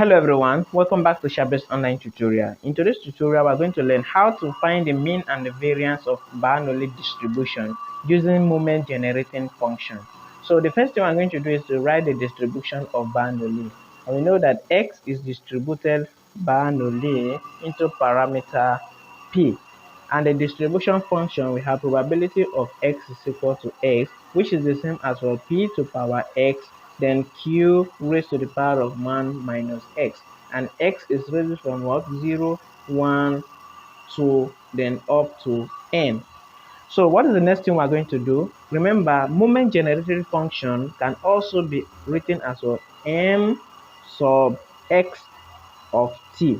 Hello everyone, welcome back to Shabest online tutorial. In today's tutorial, we're going to learn how to find the mean and the variance of Bernoulli distribution using moment generating function. So the first thing we're going to do is to write the distribution of Bernoulli. And we know that x is distributed Bernoulli into parameter p. And the distribution function, we have probability of x is equal to x, which is the same as for p to power x, then q raised to the power of 1 minus x. And x is raised from what? 0, 1, 2, then up to n. So what is the next thing we're going to do? Remember, moment generated function can also be written as what? M sub x of t.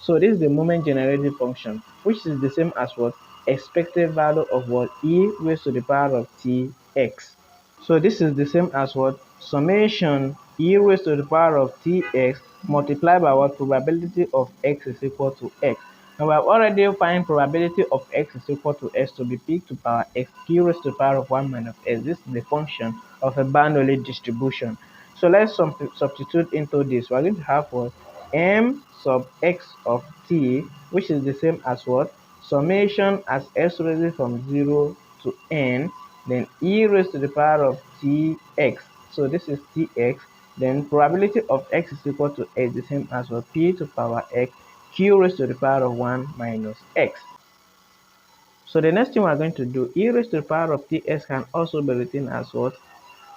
So this is the moment generated function, which is the same as what? Expected value of what? E raised to the power of t x. So this is the same as what? Summation e raised to the power of tx multiplied by what? Probability of x is equal to x. Now we have already find probability of x is equal to x to be p to power x q raised to the power of 1 minus x. This is the function of a Bernoulli distribution. So let's substitute into this. We're going to have what? M sub x of t, which is the same as what? Summation as x raised from 0 to n, then e raised to the power of tx. So this is tx. Then probability of x is equal to x, the same as what? P to power x q raised to the power of 1 minus x. So the next thing we're going to do, e raised to the power of tx can also be written as what?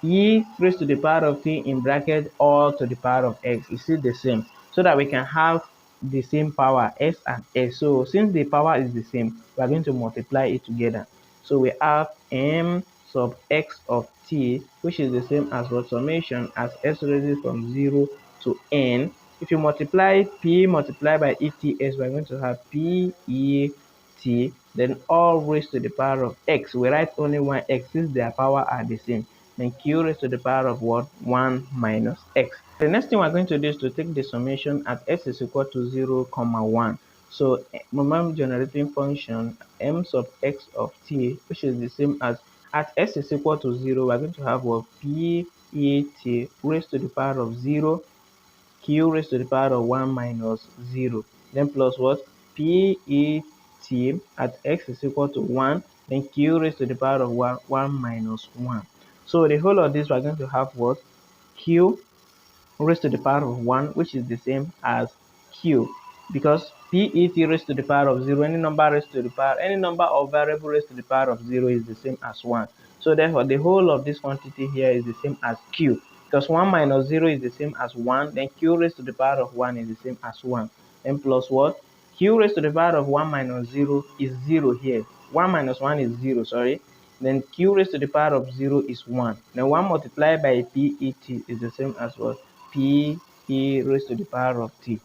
E raised to the power of t in bracket all to the power of x. Is it the same? So that we can have the same power, s and s. So since the power is the same, we are going to multiply it together. So we have m sub x of t, which is the same as what? Summation as s raised from 0 to n. If you multiply p multiplied by ets, we're going to have p e t, then all raised to the power of x. We write only one x since their power are the same. Then q raised to the power of what? 1 minus x. The next thing we're going to do is to take the summation at x is equal to 0, 1. So moment generating function m sub x of t, which is the same as at x is equal to 0, we're going to have what? P e t raised to the power of 0, q raised to the power of 1 minus 0. Then plus what? P e t at x is equal to 1, then q raised to the power of 1 minus 1. So the whole of this, we're going to have what? Q raised to the power of 1, which is the same as q, because PET raised to the power of 0, any number raised to the power, any number of variable raised to the power of 0 is the same as 1. So therefore, the whole of this quantity here is the same as q, because 1 minus 0 is the same as 1, then q raised to the power of 1 is the same as 1. Then plus what? Q raised to the power of 1 minus 0 is 0 here. 1 minus 1 is 0, sorry. Then q raised to the power of 0 is 1. Then 1 multiplied by PET is the same as what? P e raised to the power of t.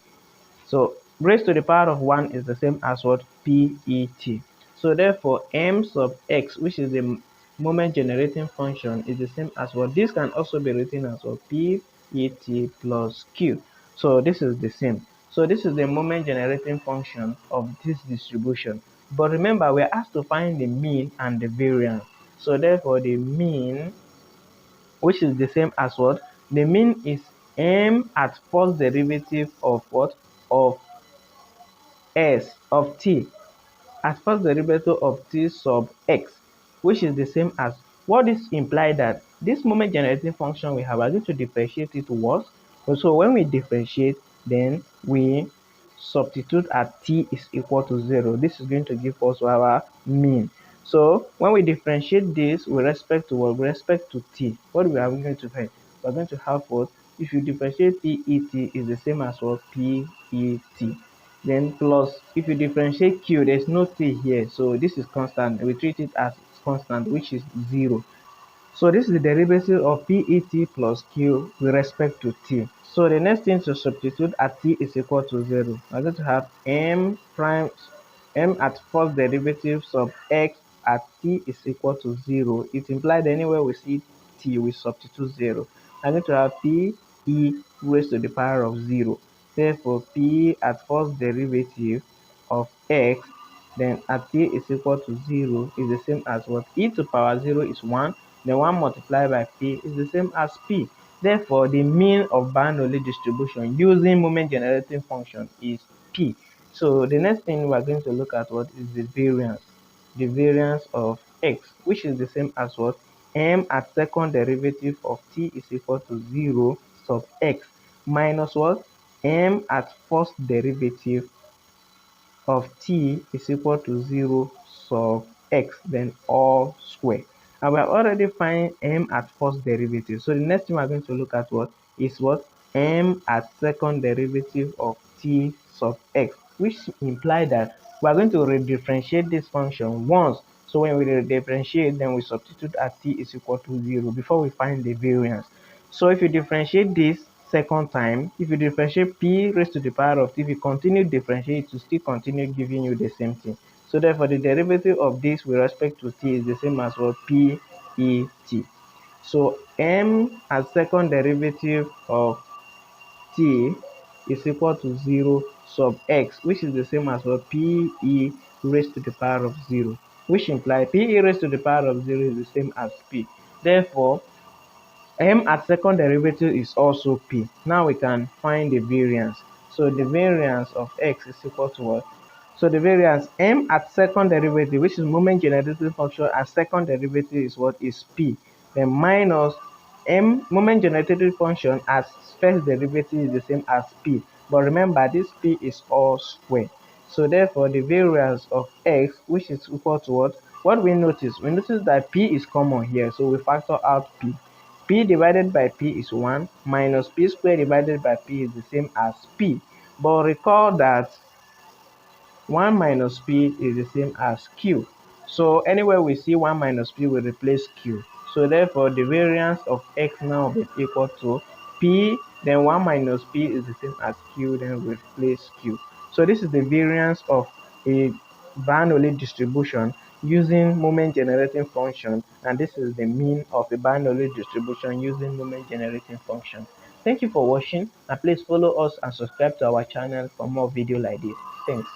So raised to the power of 1 is the same as what? PET. So therefore, m sub x, which is the moment generating function, is the same as what? This can also be written as what? PET plus q. So this is the same. So this is the moment generating function of this distribution. But remember, we're asked to find the mean and the variance. So therefore, the mean, which is the same as what? The mean is m at first derivative of what? Of s of t at first derivative of t sub x, which is the same as what is implied that this moment generating function we have, are going to differentiate it once. So when we differentiate, then we substitute at t is equal to 0. This is going to give us our mean. So when we differentiate this with respect to what? With respect to t, what we are going to find? We're going to have what? If you differentiate PET is the same as what? PET. Then plus, if you differentiate q, there's no t here, so this is constant. We treat it as constant, which is 0. So this is the derivative of PET plus q with respect to t. So the next thing to substitute at t is equal to 0. We're going to have m prime m at first derivative sub x at t is equal to 0. It implied anywhere we see t, we substitute 0. I'm going to have p e raised to the power of 0. Therefore, p at first derivative of x, then at t is equal to 0 is the same as what? E to power 0 is 1. Then 1 multiplied by p is the same as p. Therefore, the mean of Bernoulli distribution using moment generating function is P. So the next thing we are going to look at what is the variance. The variance of x, which is the same as what? M at second derivative of t is equal to 0 sub x minus what? M at first derivative of t is equal to 0 sub x, then all square. And we have already find m at first derivative. So the next thing we're going to look at what is what? M at second derivative of t sub x, which imply that we are going to redifferentiate this function once. So when we differentiate, then we substitute at t is equal to 0 before we find the variance. So if you differentiate this second time, if you differentiate p raised to the power of t, if you continue differentiate, it will still continue giving you the same thing. So therefore, the derivative of this with respect to t is the same as what? P e t. So m as second derivative of t is equal to 0 sub x, which is the same as what? P e raised to the power of 0, which implies p e raised to the power of 0 is the same as p. Therefore, m at second derivative is also p. Now we can find the variance. So the variance of x is equal to what? So the variance m at second derivative, which is moment generating function at second derivative, is what? Is p. Then minus m moment generating function as first derivative is the same as p. But remember, this p is all square. So therefore, the variance of x, which is equal to what? What we notice? We notice that p is common here, so we factor out p. P divided by p is 1 minus p squared divided by p is the same as p. But recall that 1 minus p is the same as q. So anywhere we see 1 minus p, we replace q. So therefore, the variance of x now will be equal to p, then 1 minus p is the same as q, then we replace q. So this is the variance of a Bernoulli distribution using moment generating function, and this is the mean of a Bernoulli distribution using moment generating function. Thank you for watching, and please follow us and subscribe to our channel for more video like this. Thanks.